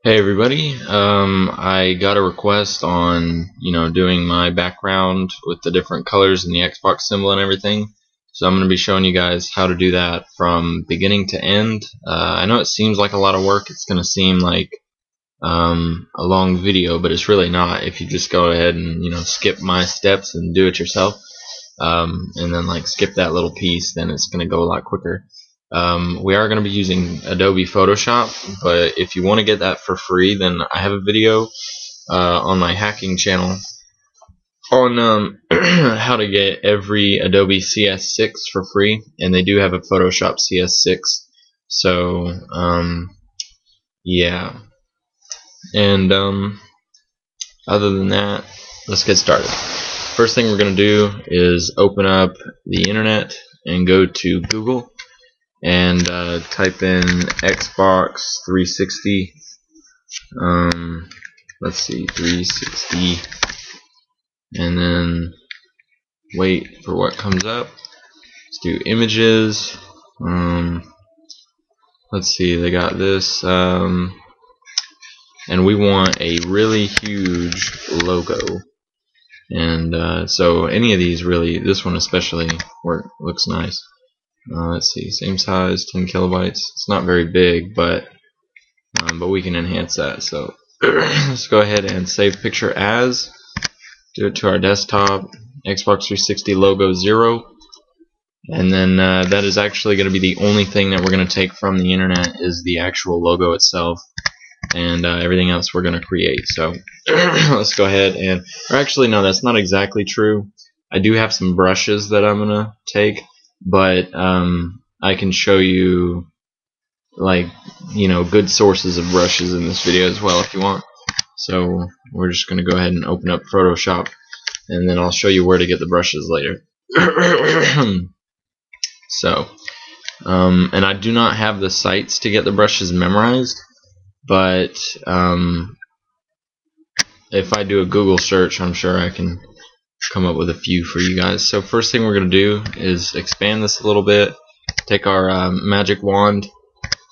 Hey everybody, I got a request on, doing my background with the different colors and the Xbox symbol and everything. So I'm going to be showing you guys how to do that from beginning to end. I know it seems like a lot of work. It's going to seem like a long video, but it's really not if you just go ahead and, skip my steps and do it yourself. And then skip that little piece, then it's going to go a lot quicker. We are going to be using Adobe Photoshop, but if you want to get that for free, then I have a video on my hacking channel on how to get every Adobe CS6 for free, and they do have a Photoshop CS6. So yeah, and other than that, let's get started. First thing we're going to do is open up the internet and go to Google and type in Xbox 360. Let's see, 360, and then wait for what comes up. Let's do images. Let's see, they got this, and we want a really huge logo. And so any of these really, this one especially, looks nice. Let's see, same size, 10 kilobytes. It's not very big, but we can enhance that. So let's go ahead and save picture as. Do it to our desktop. Xbox 360 logo 0, and then that is actually going to be the only thing that we're going to take from the internet is the actual logo itself, and everything else we're going to create. So let's go ahead and, or actually no, that's not exactly true. I do have some brushes that I'm going to take, but I can show you good sources of brushes in this video as well if you want. So we're just going to go ahead and open up Photoshop, and then I'll show you where to get the brushes later. So and I do not have the sites to get the brushes memorized, but if I do a Google search, I'm sure I can come up with a few for you guys. So first thing we're going to do is expand this a little bit, take our magic wand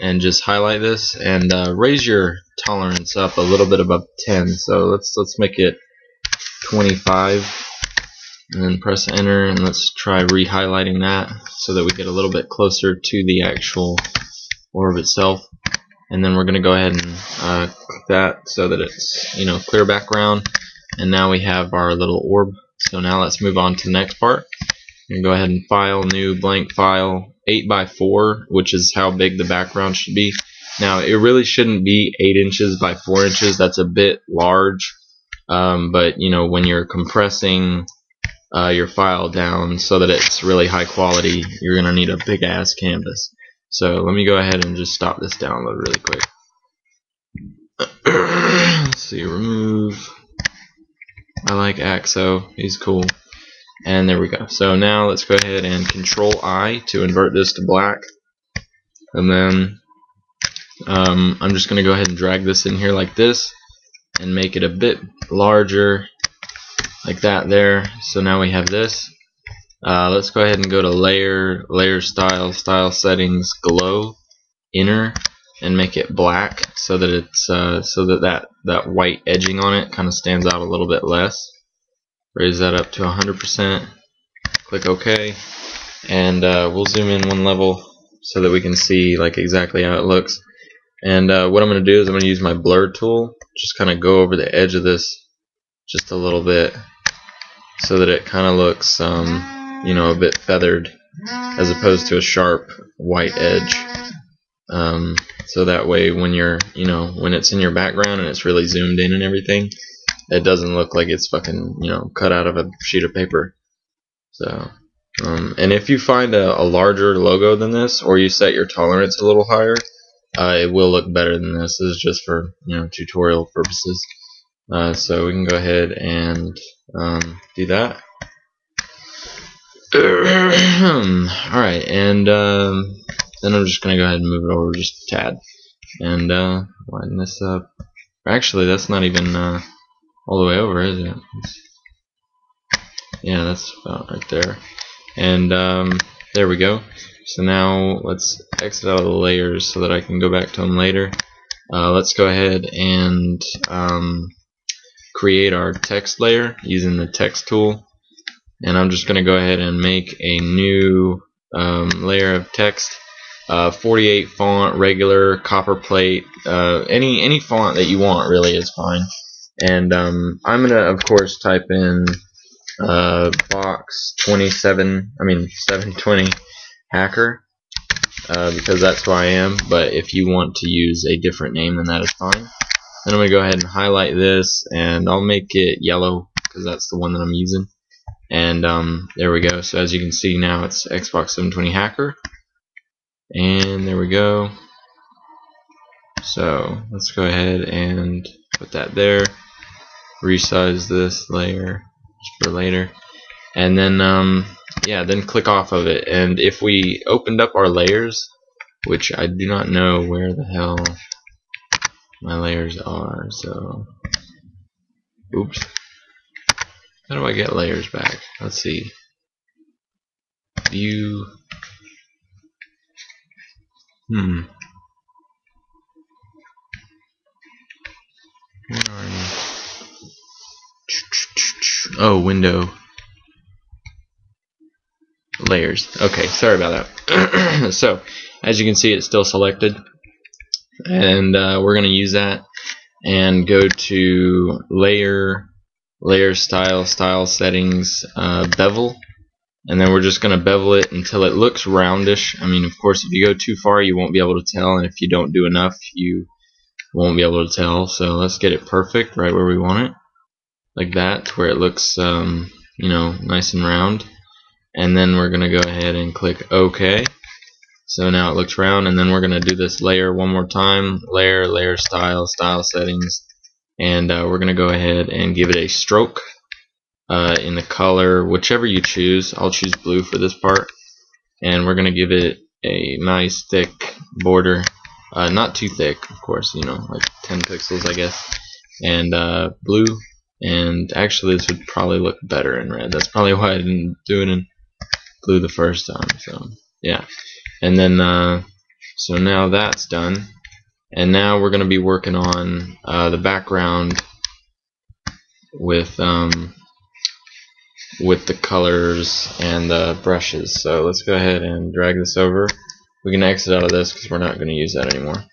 and just highlight this, and raise your tolerance up a little bit above 10. So let's make it 25, and then press enter, and let's try re-highlighting that so that we get a little bit closer to the actual orb itself. And then we're going to go ahead and click that so that it's clear background, and now we have our little orb. So now let's move on to the next part and go ahead and file, new blank file, 8x4, which is how big the background should be. Now it really shouldn't be 8 inches by 4 inches. That's a bit large, but when you're compressing your file down so that it's really high quality, you're gonna need a big ass canvas. So let me go ahead and just stop this download really quick. Let's see, remove. I like Axo, he's cool. And there we go. So now let's go ahead and Control I to invert this to black, and then I'm just going to go ahead and drag this in here like this and make it a bit larger like that there. So now we have this. Let's go ahead and go to layer style settings, glow inner, and make it black so that it's that white edging on it kind of stands out a little bit less. Raise that up to 100%, click OK, and we'll zoom in one level so that we can see exactly how it looks. And what I'm going to do is I'm going to use my blur tool, just kind of go over the edge of this just a little bit so that it kind of looks a bit feathered as opposed to a sharp white edge. So that way when you're when it's in your background and it's really zoomed in and everything, it doesn't look like it's fucking cut out of a sheet of paper. So and if you find a larger logo than this, or you set your tolerance a little higher, it will look better than this. This is just for tutorial purposes. So we can go ahead and do that. Alright, and then I'm just gonna go ahead and move it over just a tad and widen this up. Actually, that's not even all the way over, is it? Yeah, that's about right there. And there we go. So now let's exit out of the layers so that I can go back to them later. let's go ahead and create our text layer using the text tool. And I'm just going to go ahead and make a new layer of text. 48 font, regular, copper plate, any font that you want really is fine. And I'm gonna of course type in box 720 hacker because that's who I am. But if you want to use a different name, then that is fine. Then I'm gonna go ahead and highlight this, and I'll make it yellow because that's the one that I'm using. And there we go. So as you can see now, it's Xbox720 hacker. And there we go. So let's go ahead and put that there. Resize this layer just for later. And then yeah, then click off of it. And if we opened up our layers, which I do not know where the hell my layers are, so oops. How do I get layers back? Let's see. View. Where are you? Oh, window. Layers. Okay, sorry about that. So, as you can see, it's still selected. And we're going to use that and go to layer style settings, bevel. And then we're just going to bevel it until it looks roundish. I mean, of course, if you go too far, you won't be able to tell, and if you don't do enough, you won't be able to tell. So let's get it perfect right where we want it, like that, where it looks, you know, nice and round. And then we're going to go ahead and click OK. So now it looks round, and then we're going to do this layer one more time. Layer style settings, and we're going to go ahead and give it a stroke. In the color, whichever you choose. I'll choose blue for this part, and we're gonna give it a nice thick border, not too thick, of course, you know, like 10 pixels I guess, and blue. And actually this would probably look better in red. That's probably why I didn't do it in blue the first time. So yeah, and then so now that's done, and now we're gonna be working on the background with the colors and the brushes. So let's go ahead and drag this over. We can exit out of this because we're not going to use that anymore.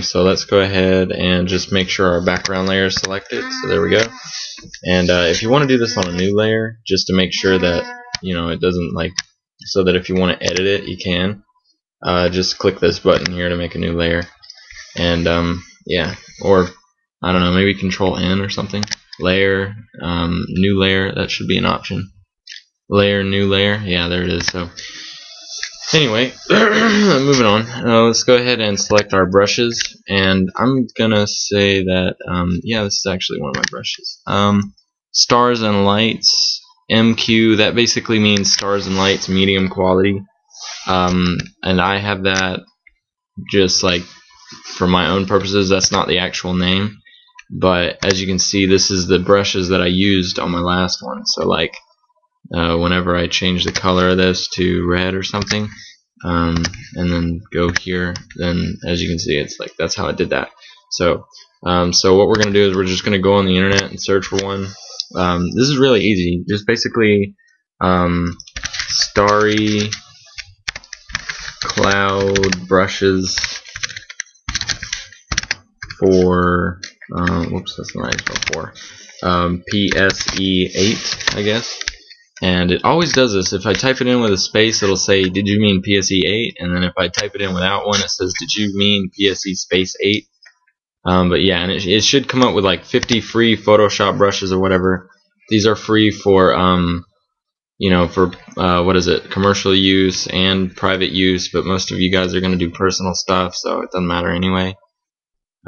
So let's go ahead and just make sure our background layer is selected. So there we go. And if you want to do this on a new layer, just to make sure that, you know, it doesn't, like, so that if you want to edit it, you can. Just click this button here to make a new layer. And yeah, or I don't know, maybe Control N or something. Layer, new layer, that should be an option. Layer, new layer, yeah, there it is. So anyway, moving on. Let's go ahead and select our brushes, and I'm gonna say that yeah, this is actually one of my brushes. Stars and lights, MQ, that basically means stars and lights, medium quality. And I have that just like for my own purposes. That's not the actual name. But as you can see, this is the brushes that I used on my last one. So like whenever I change the color of this to red or something, and then go here, then as you can see, it's like that's how I did that. So so what we're gonna do is we're just gonna go on the internet and search for one. This is really easy. Just basically starry cloud brushes for whoops, that's not how you spell for. PSE8, I guess. And it always does this. If I type it in with a space, it'll say, did you mean PSE8? And then if I type it in without one, it says, did you mean PSE space 8? But yeah, and it should come up with like 50 free Photoshop brushes or whatever. These are free for, you know, for, what is it, commercial use and private use, but most of you guys are going to do personal stuff, so it doesn't matter anyway.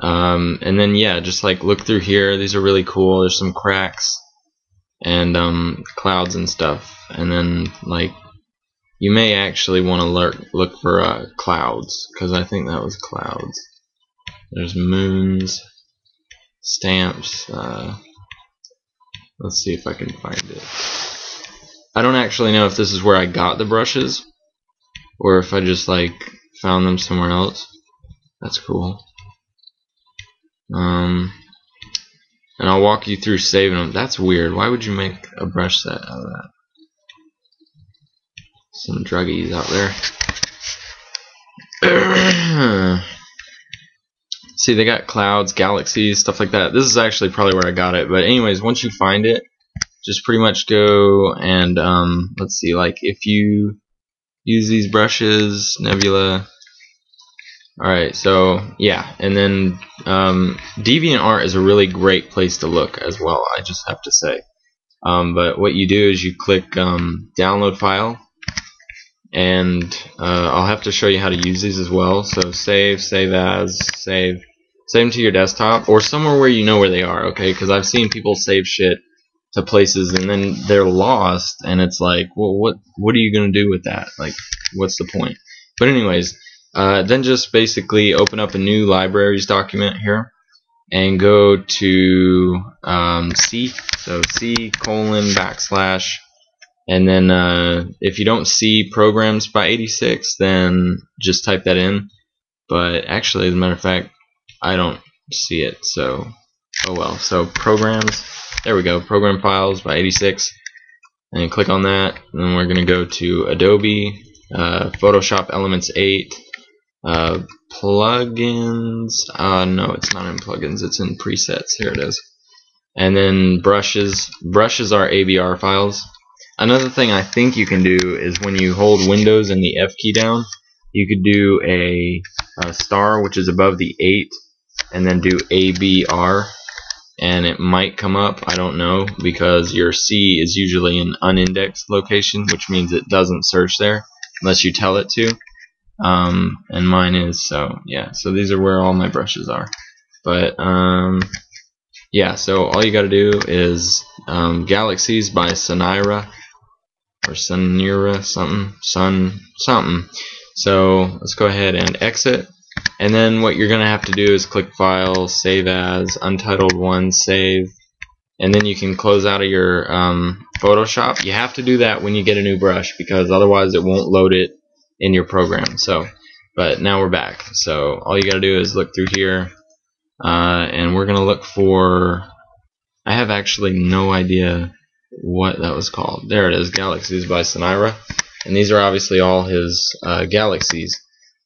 And then yeah, just like look through here. These are really cool. There's some cracks and clouds and stuff. And then like you may actually want to look for clouds, because I think that was clouds. There's moons, stamps. Let's see if I can find it. I don't actually know if this is where I got the brushes or if I just like found them somewhere else. That's cool. And I'll walk you through saving them. That's weird. Why would you make a brush set out of that? Some druggies out there. See, they got clouds, galaxies, stuff like that. This is actually probably where I got it. But anyways, once you find it, just pretty much go and let's see, like if you use these brushes, nebula. Alright, so yeah, and then DeviantArt is a really great place to look as well, I just have to say. But what you do is you click download file, and I'll have to show you how to use these as well. So save as, save them to your desktop or somewhere where you know where they are, okay? Because I've seen people save shit to places and then they're lost, and it's like, well, what are you gonna do with that? Like, what's the point? But anyways, then just basically open up a new libraries document here and go to C, so C:\\, and then if you don't see programs by 86, then just type that in. But actually, as a matter of fact, I don't see it, so oh well. So programs, there we go, program files by 86, and click on that. And then we're gonna go to Adobe, Photoshop Elements 8, plugins. No, it's not in plugins, it's in presets. Here it is. And then brushes. Brushes are ABR files. Another thing I think you can do is when you hold Windows and the F key down, you could do a star, which is above the 8, and then do ABR, and it might come up. I don't know, because your C is usually an unindexed location, which means it doesn't search there unless you tell it to. And mine is, so yeah. So these are where all my brushes are. But yeah. So all you got to do is Galaxies by Sonira or Sonira something. So let's go ahead and exit. And then what you're gonna have to do is click File, Save As, Untitled One, Save, and then you can close out of your Photoshop. You have to do that when you get a new brush, because otherwise it won't load it in your program. So, but now we're back. So all you gotta do is look through here, and we're gonna look for, I have actually no idea what that was called. There it is, Galaxies by Sonira, and these are obviously all his galaxies.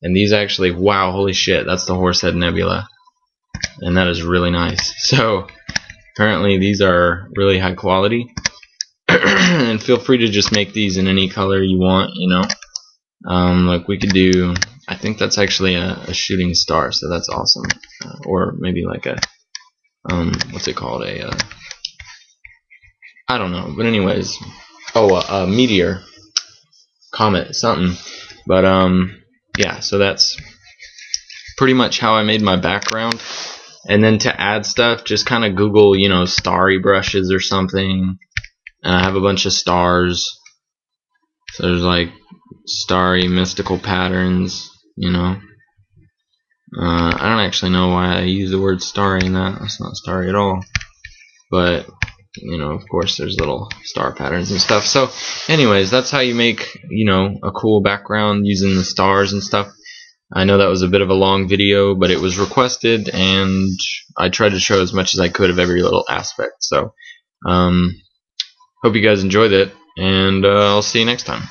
And these actually, wow, holy shit, that's the Horsehead Nebula, and that is really nice. So apparently these are really high quality. And feel free to just make these in any color you want, you know. Like we could do, I think that's actually a shooting star, so that's awesome. Or maybe like a what's it called, I don't know, but anyways, a meteor, comet, something. But yeah, so that's pretty much how I made my background. And then to add stuff, just kind of Google, you know, starry brushes or something. And I have a bunch of stars. So there's like starry mystical patterns, you know. I don't actually know why I use the word starry in that. It's not starry at all. But, you know, of course there's little star patterns and stuff. So anyways, that's how you make, you know, a cool background using the stars and stuff. I know that was a bit of a long video, but it was requested, and I tried to show as much as I could of every little aspect. So hope you guys enjoyed it, and I'll see you next time.